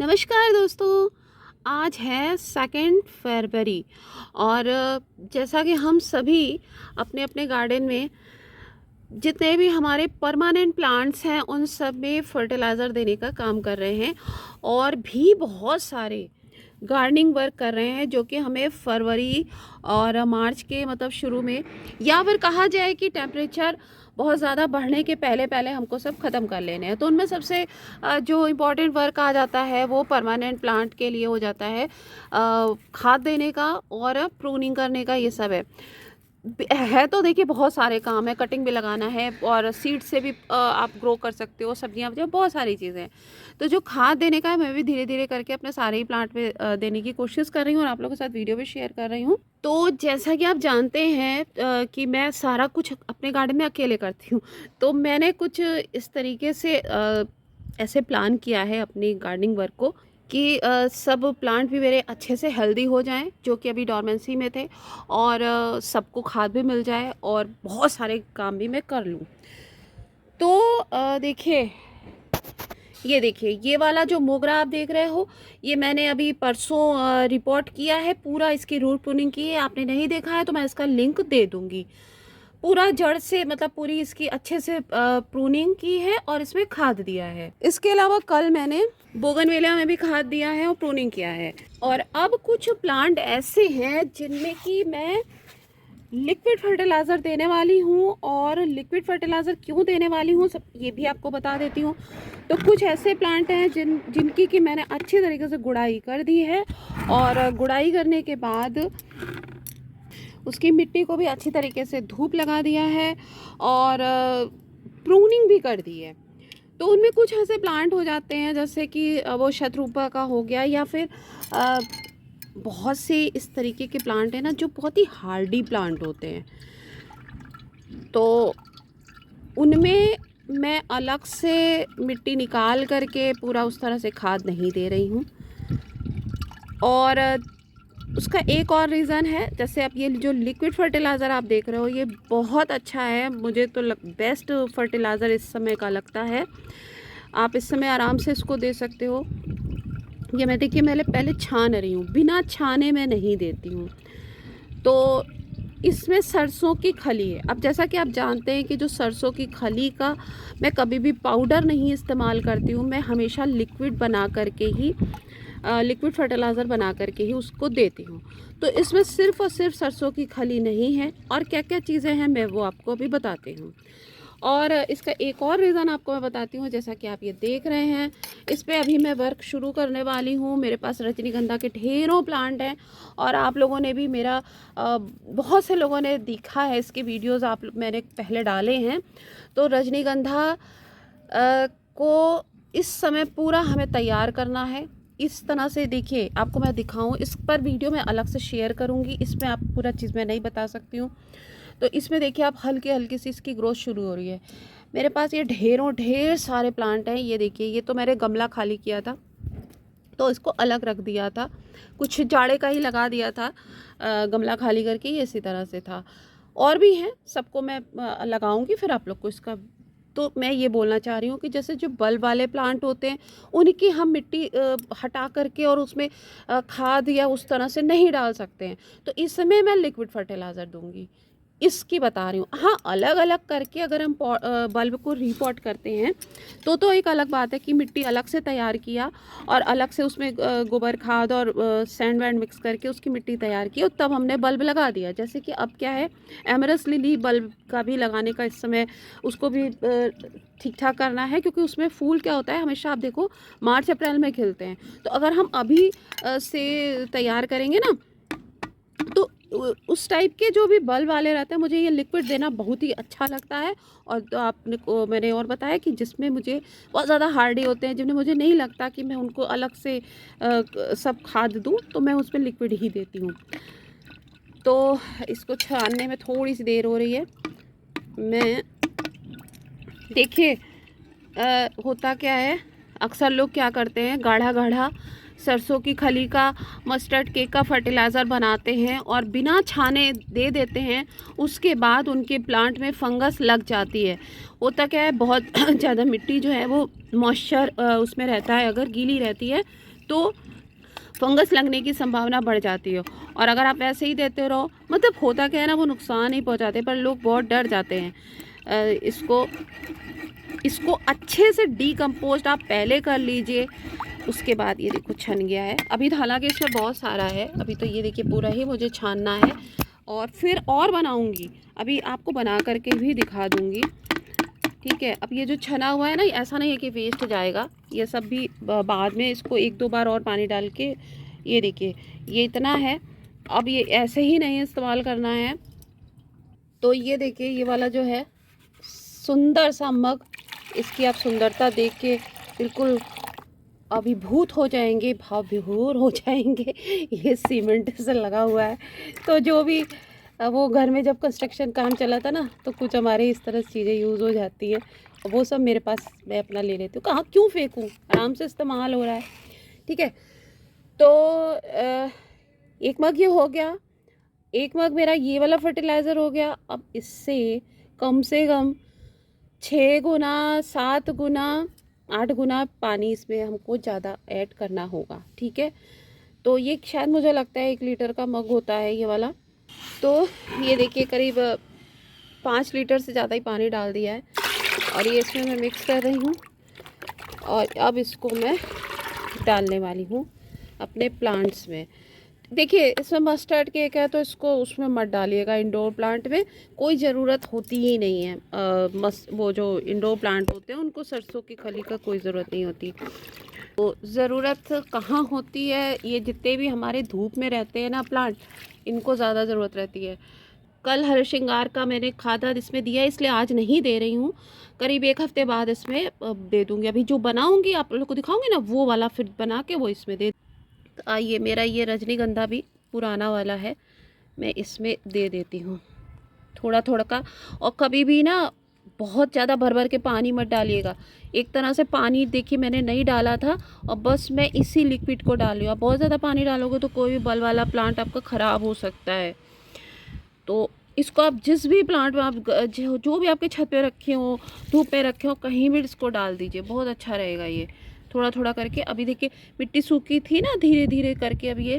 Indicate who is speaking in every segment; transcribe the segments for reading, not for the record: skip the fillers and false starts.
Speaker 1: नमस्कार दोस्तों। आज है 2 फरवरी और जैसा कि हम सभी अपने अपने गार्डन में जितने भी हमारे परमानेंट प्लांट्स हैं उन सब में फर्टिलाइज़र देने का काम कर रहे हैं और भी बहुत सारे गार्डनिंग वर्क कर रहे हैं जो कि हमें फरवरी और मार्च के मतलब शुरू में या फिर कहा जाए कि टेम्परेचर बहुत ज़्यादा बढ़ने के पहले पहले हमको सब ख़त्म कर लेने हैं। तो उनमें सबसे जो इम्पोर्टेंट वर्क आ जाता है वो परमानेंट प्लांट के लिए हो जाता है खाद देने का और प्रूनिंग करने का। ये सब है तो देखिए बहुत सारे काम है, कटिंग भी लगाना है और सीड से भी आप ग्रो कर सकते हो, सब्जियां जो बहुत सारी चीज़ें हैं। तो जो खाद देने का है मैं भी धीरे धीरे करके अपने सारे ही प्लांट पे देने की कोशिश कर रही हूँ और आप लोगों के साथ वीडियो भी शेयर कर रही हूँ। तो जैसा कि आप जानते हैं कि मैं सारा कुछ अपने गार्डन में अकेले करती हूँ, तो मैंने कुछ इस तरीके से ऐसे प्लान किया है अपनी गार्डनिंग वर्क को कि सब प्लांट भी मेरे अच्छे से हेल्दी हो जाएं जो कि अभी डॉर्मेंसी में थे और सबको खाद भी मिल जाए और बहुत सारे काम भी मैं कर लूं। तो देखिए ये देखिए, ये वाला जो मोगरा आप देख रहे हो ये मैंने अभी परसों रिपोर्ट किया है, पूरा इसकी रूट प्रूनिंग की है। आपने नहीं देखा है तो मैं इसका लिंक दे दूंगी। पूरा जड़ से मतलब पूरी इसकी अच्छे से प्रूनिंग की है और इसमें खाद दिया है। इसके अलावा कल मैंने बोगनवेलिया में भी खाद दिया है और प्रूनिंग किया है। और अब कुछ प्लांट ऐसे हैं जिनमें कि मैं लिक्विड फर्टिलाइज़र देने वाली हूँ और लिक्विड फर्टिलाइज़र क्यों देने वाली हूँ सब ये भी आपको बता देती हूँ। तो कुछ ऐसे प्लांट हैं जिनकी कि मैंने अच्छी तरीके से गुड़ाई कर दी है और गुड़ाई करने के बाद उसकी मिट्टी को भी अच्छी तरीके से धूप लगा दिया है और प्रूनिंग भी कर दी है। तो उनमें कुछ ऐसे प्लांट हो जाते हैं जैसे कि वो शत्रुपा का हो गया या फिर बहुत से इस तरीके के प्लांट हैं ना जो बहुत ही हार्डी प्लांट होते हैं। तो उनमें मैं अलग से मिट्टी निकाल करके पूरा उस तरह से खाद नहीं दे रही हूँ। और उसका एक और रीज़न है, जैसे आप ये जो लिक्विड फर्टिलाइज़र आप देख रहे हो ये बहुत अच्छा है, मुझे तो बेस्ट फर्टिलाइज़र इस समय का लगता है। आप इस समय आराम से इसको दे सकते हो। ये मैं देखिए मैंने पहले छान रही हूँ, बिना छाने मैं नहीं देती हूँ। तो इसमें सरसों की खली है। अब जैसा कि आप जानते हैं कि जो सरसों की खली का मैं कभी भी पाउडर नहीं इस्तेमाल करती हूँ, मैं हमेशा लिक्विड बना करके ही लिक्विड फर्टिलाइज़र बना करके ही उसको देती हूँ। तो इसमें सिर्फ़ और सिर्फ सरसों की खली नहीं है और क्या क्या चीज़ें हैं मैं वो आपको अभी बताती हूँ। और इसका एक और रीज़न आपको मैं बताती हूँ, जैसा कि आप ये देख रहे हैं इस पर अभी मैं वर्क शुरू करने वाली हूँ। मेरे पास रजनीगंधा के ढेरों प्लांट हैं और आप लोगों ने भी मेरा बहुत से लोगों ने देखा है, इसके वीडियोज़ आप मैंने पहले डाले हैं। तो रजनीगंधा को इस समय पूरा हमें तैयार करना है इस तरह से। देखिए आपको मैं दिखाऊं, इस पर वीडियो मैं अलग से शेयर करूंगी, इसमें आप पूरा चीज़ मैं नहीं बता सकती हूँ। तो इसमें देखिए आप हल्की हल्की सी इसकी ग्रोथ शुरू हो रही है। मेरे पास ये ढेर सारे प्लांट हैं। ये देखिए, ये तो मैंने गमला खाली किया था तो इसको अलग रख दिया था, कुछ जाड़े का ही लगा दिया था गमला खाली करके, ये इसी तरह से था। और भी हैं, सबको मैं लगाऊंगी फिर आप लोग को इसका। तो मैं ये बोलना चाह रही हूँ कि जैसे जो बल्ब वाले प्लांट होते हैं उनकी हम मिट्टी हटा करके और उसमें खाद या उस तरह से नहीं डाल सकते हैं। तो इस समय मैं लिक्विड फर्टिलाइज़र दूंगी, इसकी बता रही हूँ। हाँ, अलग अलग करके अगर हम बल्ब को रीपॉट करते हैं तो एक अलग बात है कि मिट्टी अलग से तैयार किया और अलग से उसमें गोबर खाद और सैंड वैंड मिक्स करके उसकी मिट्टी तैयार की और तब हमने बल्ब लगा दिया। जैसे कि अब क्या है, एमरस लिली बल्ब का भी लगाने का इस समय उसको भी ठीक ठाक करना है, क्योंकि उसमें फूल क्या होता है हमेशा आप देखो मार्च अप्रैल में खिलते हैं। तो अगर हम अभी से तैयार करेंगे ना तो उस टाइप के जो भी बल्ब वाले रहते हैं मुझे ये लिक्विड देना बहुत ही अच्छा लगता है। और तो आपने को मैंने और बताया कि जिसमें मुझे बहुत ज़्यादा हार्डी होते हैं, जिन्हें मुझे नहीं लगता कि मैं उनको अलग से सब खाद दूं, तो मैं उसमें लिक्विड ही देती हूँ। तो इसको छानने में थोड़ी सी देर हो रही है। मैं देखिए होता क्या है, अक्सर लोग क्या करते हैं गाढ़ा गाढ़ा सरसों की खली का मस्टर्ड केक का फर्टिलाइज़र बनाते हैं और बिना छाने दे देते हैं। उसके बाद उनके प्लांट में फंगस लग जाती है। होता क्या है, बहुत ज़्यादा मिट्टी जो है वो मॉइस्चर उसमें रहता है, अगर गीली रहती है तो फंगस लगने की संभावना बढ़ जाती है। और अगर आप ऐसे ही देते रहो, मतलब होता क्या है ना, वो नुकसान नहीं पहुंचाते पर लोग बहुत डर जाते हैं। इसको अच्छे से डीकम्पोस्ट आप पहले कर लीजिए, उसके बाद ये देखो छन गया है। अभी हालांकि इसमें बहुत सारा है, अभी तो ये देखिए पूरा ही मुझे छानना है और फिर और बनाऊंगी। अभी आपको बना करके भी दिखा दूंगी, ठीक है। अब ये जो छना हुआ है ना, ऐसा नहीं है कि वेस्ट जाएगा, ये सब भी बाद में इसको 1-2 बार और पानी डाल के, ये देखिए ये इतना है। अब ये ऐसे ही नहीं इस्तेमाल करना है। तो ये देखिए ये वाला जो है सुंदर सा मग, इसकी आप सुंदरता देख के बिल्कुल अभिभूत हो जाएंगे, भाव विभोर हो जाएंगे। ये सीमेंट से लगा हुआ है, तो जो भी वो घर में जब कंस्ट्रक्शन काम चला था ना, तो कुछ हमारे इस तरह चीज़ें यूज़ हो जाती हैं, और वो सब मेरे पास मैं अपना ले लेती हूँ। कहाँ क्यों फेंकूँ, आराम से इस्तेमाल हो रहा है, ठीक है। तो एक मग ये हो गया, एक मग मेरा ये वाला फर्टिलाइज़र हो गया। अब इससे कम से कम 6 गुना 7 गुना 8 गुना पानी इसमें हमको ज़्यादा ऐड करना होगा, ठीक है। तो ये शायद मुझे लगता है 1 लीटर का मग होता है ये वाला। तो ये देखिए करीब 5 लीटर से ज़्यादा ही पानी डाल दिया है, और ये इसमें मैं मिक्स कर रही हूँ। और अब इसको मैं डालने वाली हूँ अपने प्लांट्स में। देखिए इसमें मस्टर्ड केक है, तो इसको उसमें मत डालिएगा, इंडोर प्लांट में कोई ज़रूरत होती ही नहीं है। वो जो इंडोर प्लांट होते हैं उनको सरसों की खली का कोई ज़रूरत नहीं होती। तो ज़रूरत कहाँ होती है, ये जितने भी हमारे धूप में रहते हैं ना प्लांट, इनको ज़्यादा ज़रूरत रहती है। कल हर श्रृंगार का मैंने खाद इसमें दिया, इसलिए आज नहीं दे रही हूँ, करीब 1 हफ्ते बाद इसमें दे दूँगी। अभी जो बनाऊँगी आप लोगों को दिखाऊँगी ना, वो वाला फिर बना के वो इसमें दे। तो आइए, मेरा ये रजनीगंधा भी पुराना वाला है, मैं इसमें दे देती हूँ थोड़ा थोड़ा का। और कभी भी ना बहुत ज़्यादा भर भर के पानी मत डालिएगा। एक तरह से पानी देखिए मैंने नहीं डाला था, और बस मैं इसी लिक्विड को डाल रही हूँ। बहुत ज़्यादा पानी डालोगे तो कोई भी बल वाला प्लांट आपका ख़राब हो सकता है। तो इसको आप जिस भी प्लांट में आप जो भी आपके छत पे रखे हो, धूप पे रखे हो, कहीं भी इसको डाल दीजिए, बहुत अच्छा रहेगा ये। थोड़ा थोड़ा करके अभी देखिए मिट्टी सूखी थी ना, धीरे धीरे करके अब ये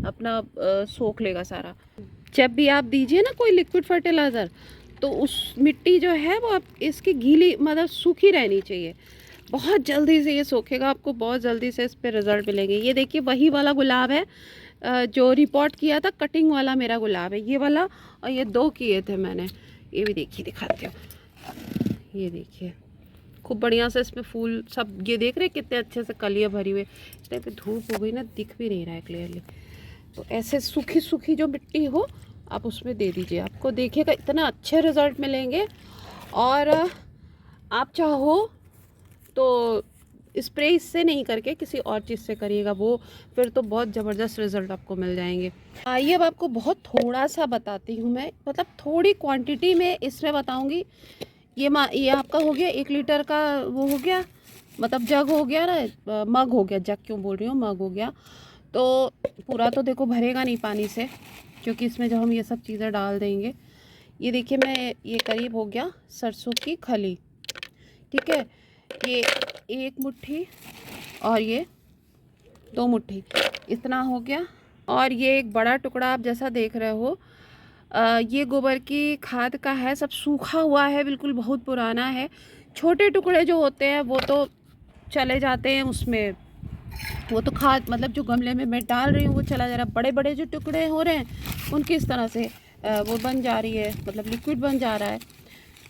Speaker 1: अपना सोख लेगा सारा। जब भी आप दीजिए ना कोई लिक्विड फर्टिलाइज़र, तो उस मिट्टी जो है वो आप इसकी गीली मतलब सूखी रहनी चाहिए, बहुत जल्दी से ये सोखेगा, आपको बहुत जल्दी से इस पर रिज़ल्ट मिलेंगे। ये देखिए वही वाला गुलाब है जो रिपोर्ट किया था, कटिंग वाला मेरा गुलाब है ये वाला, और ये 2 किए थे मैंने। ये भी देखिए दिखाती हूँ, ये देखिए खूब बढ़िया से इसमें फूल सब, ये देख रहे हैं कितने अच्छे से कलियाँ भरी हुई। इतने पे धूप हो गई ना, दिख भी नहीं रहा है क्लियरली। तो ऐसे सूखी सूखी जो मिट्टी हो आप उसमें दे दीजिए, आपको देखिएगा इतना अच्छे रिज़ल्ट मिलेंगे। और आप चाहो तो स्प्रे इससे नहीं करके किसी और चीज़ से करिएगा, वो फिर तो बहुत ज़बरदस्त रिज़ल्ट आपको मिल जाएंगे। आइए अब आपको बहुत थोड़ा सा बताती हूँ मैं, मतलब थोड़ी क्वांटिटी में इसमें बताऊँगी। ये आपका हो गया 1 लीटर का, वो हो गया मतलब जग हो गया ना, मग हो गया, जग क्यों बोल रही हूँ, मग हो गया। तो पूरा तो देखो भरेगा नहीं पानी से, क्योंकि इसमें जब हम ये सब चीज़ें डाल देंगे। ये देखिए मैं ये करीब हो गया सरसों की खली, ठीक है। ये 1 मुट्ठी और ये 2 मुट्ठी, इतना हो गया। और ये एक बड़ा टुकड़ा आप जैसा देख रहे हो, ये गोबर की खाद का है, सब सूखा हुआ है बिल्कुल, बहुत पुराना है। छोटे टुकड़े जो होते हैं वो तो चले जाते हैं उसमें, वो तो खाद मतलब जो गमले में मैं डाल रही हूँ वो चला जा रहा है। बड़े बड़े जो टुकड़े हो रहे हैं उनकी इस तरह से वो बन जा रही है, मतलब लिक्विड बन जा रहा है,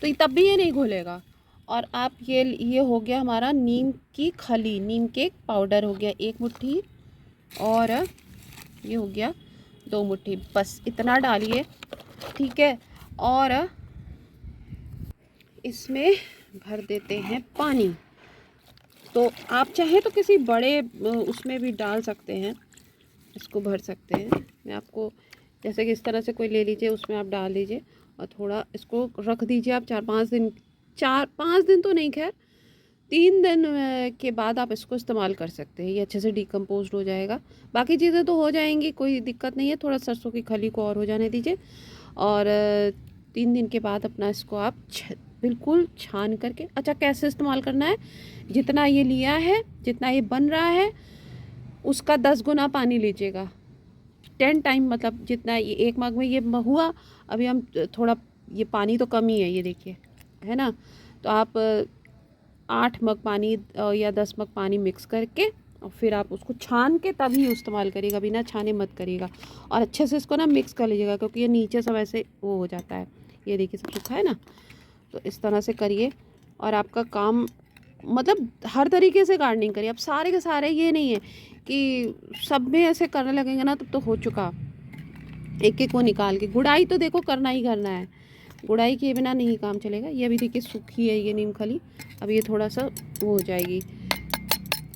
Speaker 1: तो ये तब भी ये नहीं घुलेगा। और आप ये हो गया हमारा नीम की खली, नीम के पाउडर हो गया 1 मुट्ठी, और ये हो गया 2 मुट्ठी, बस इतना डालिए, ठीक है। और इसमें भर देते हैं पानी। तो आप चाहे तो किसी बड़े उसमें भी डाल सकते हैं, इसको भर सकते हैं। मैं आपको जैसे कि इस तरह से कोई ले लीजिए, उसमें आप डाल दीजिए और थोड़ा इसको रख दीजिए आप 4-5 दिन, 4-5 दिन तो नहीं, खैर 3 दिन के बाद आप इसको इस्तेमाल कर सकते हैं। ये अच्छे से डिकम्पोज हो जाएगा, बाकी चीज़ें तो हो जाएंगी, कोई दिक्कत नहीं है। थोड़ा सरसों की खली को और हो जाने दीजिए, और 3 दिन के बाद अपना इसको आप बिल्कुल छान करके, अच्छा कैसे इस्तेमाल करना है, जितना ये लिया है, जितना ये बन रहा है, उसका 10 गुना पानी लीजिएगा, 10 टाइम, मतलब जितना ये 1 मग में ये हुआ, अभी हम थोड़ा, ये पानी तो कम ही है, ये देखिए, है ना। तो आप 8 मग पानी या 10 मग पानी मिक्स करके और फिर आप उसको छान के तभी इस्तेमाल करिएगा, बिना छाने मत करिएगा। और अच्छे से इसको ना मिक्स कर लीजिएगा, क्योंकि ये नीचे सब ऐसे वो हो जाता है, ये देखिए सब सूखा है ना। तो इस तरह से करिए और आपका काम, मतलब हर तरीके से गार्डनिंग करिए। अब सारे के सारे, ये नहीं है कि सब में ऐसे करने लगेंगे ना, तब तो हो चुका। एक एक को निकाल के, गुड़ाई तो देखो करना ही करना है, गुड़ाई किए बिना नहीं काम चलेगा। ये अभी देखिए सूखी है ये नीम खली, अब ये थोड़ा सा वो हो जाएगी।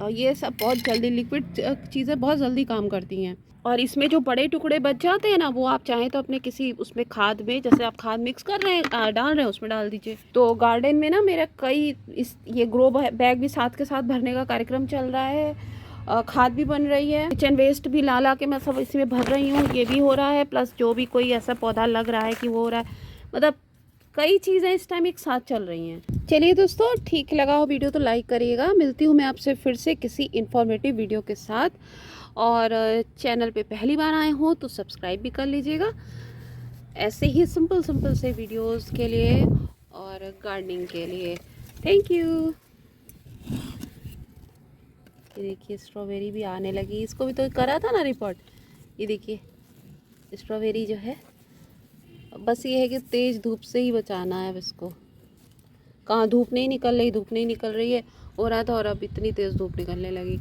Speaker 1: और ये सब बहुत जल्दी, लिक्विड चीज़ें बहुत जल्दी काम करती हैं। और इसमें जो बड़े टुकड़े बच जाते हैं ना, वो आप चाहें तो अपने किसी उसमें खाद में, जैसे आप खाद मिक्स कर रहे हैं, डाल रहे हैं, उसमें डाल दीजिए। तो गार्डन में ना मेरा कई ये ग्रो बैग भी साथ के साथ भरने का कार्यक्रम चल रहा है, खाद भी बन रही है, किचन वेस्ट भी ला ला के मैं सब इसमें भर रही हूँ, ये भी हो रहा है, प्लस जो भी कोई ऐसा पौधा लग रहा है कि वो हो रहा है, मतलब कई चीज़ें इस टाइम एक साथ चल रही हैं। चलिए दोस्तों, ठीक लगा हो वीडियो तो लाइक करिएगा। मिलती हूँ मैं आपसे फिर से किसी इन्फॉर्मेटिव वीडियो के साथ। और चैनल पे पहली बार आए हो तो सब्सक्राइब भी कर लीजिएगा, ऐसे ही सिंपल सिंपल से वीडियोस के लिए और गार्डनिंग के लिए। Thank you. ये देखिए स्ट्रॉबेरी भी आने लगी, इसको भी तो करा था ना रिपोर्ट। ये देखिए स्ट्रॉबेरी जो है, बस ये है कि तेज़ धूप से ही बचाना है अब इसको। कहाँ धूप नहीं निकल रही, धूप नहीं निकल रही है, हो रहा था, और अब इतनी तेज़ धूप निकलने लगी।